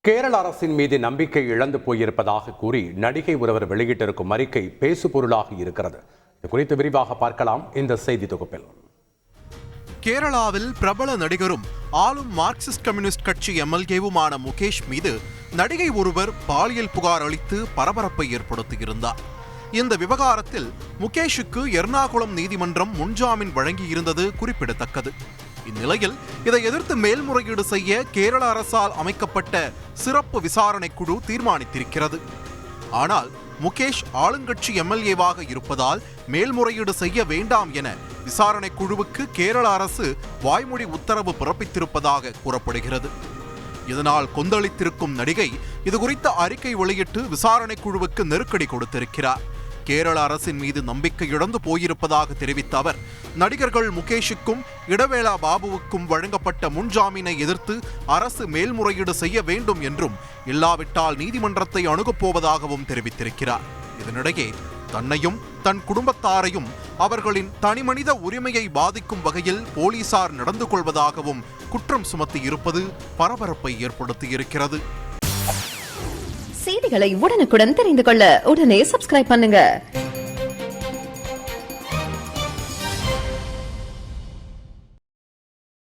கேரள அரசின் மீது நம்பிக்கை இழந்து போயிருப்பதாக கூறி நடிகை ஒருவர் வெளியிட்டிருக்கும் அறிக்கை பேசுபொருளாக இருக்கிறது. இது குறித்து விரிவாக பார்க்கலாம் இந்த செய்தி தொகுப்பில். கேரளாவில் பிரபல நடிகரும் ஆளும் மார்க்சிஸ்ட் கம்யூனிஸ்ட் கட்சி எம்எல்ஏவுமான முகேஷ் மீது நடிகை ஒருவர் பாலியல் புகார் அளித்து பரபரப்பை ஏற்படுத்தியிருந்தார். இந்த விவகாரத்தில் முகேஷுக்கு எர்ணாகுளம் நீதிமன்றம் முன்ஜாமீன் வழங்கியிருந்தது குறிப்பிடத்தக்கது. இந்நிலையில் இதை எதிர்த்து மேல்முறையீடு செய்ய கேரள அரசால் அமைக்கப்பட்ட சிறப்பு விசாரணை குழு தீர்மானித்திருக்கிறது. ஆனால் முகேஷ் ஆளுங்கட்சி எம்எல்ஏவாக இருப்பதால் மேல்முறையீடு செய்ய வேண்டாம் என விசாரணை குழுவுக்கு கேரள அரசு வாய்மொழி உத்தரவு பிறப்பித்திருப்பதாக கூறப்படுகிறது. இதனால் கொந்தளித்திருக்கும் நடிகை இதுகுறித்த அறிக்கை வெளியிட்டு விசாரணை குழுவுக்கு நெருக்கடி கொடுத்திருக்கிறார். கேரள அரசின் மீது நம்பிக்கை இழந்து போயிருப்பதாக தெரிவித்த அவர், நடிகர்கள் முகேஷுக்கும் இடவேளா பாபுவுக்கும் வழங்கப்பட்ட முன்ஜாமீனை எதிர்த்து அரசு மேல்முறையீடு செய்ய வேண்டும் என்றும், இல்லாவிட்டால் நீதிமன்றத்தை அணுகப் போவதாகவும் தெரிவித்திருக்கிறார். இதனிடையே தன்னையும் தன் குடும்பத்தாரையும் அவர்களின் தனிமனித உரிமையை பாதிக்கும் வகையில் போலீசார் நடந்து கொள்வதாகவும் குற்றம் சுமத்தி இருப்பது பரபரப்பை ஏற்படுத்தியிருக்கிறது. செய்திகளை உடனுக்குடன் தெரிந்து கொள்ள உடனே சப்ஸ்கிரைப் பண்ணுங்க.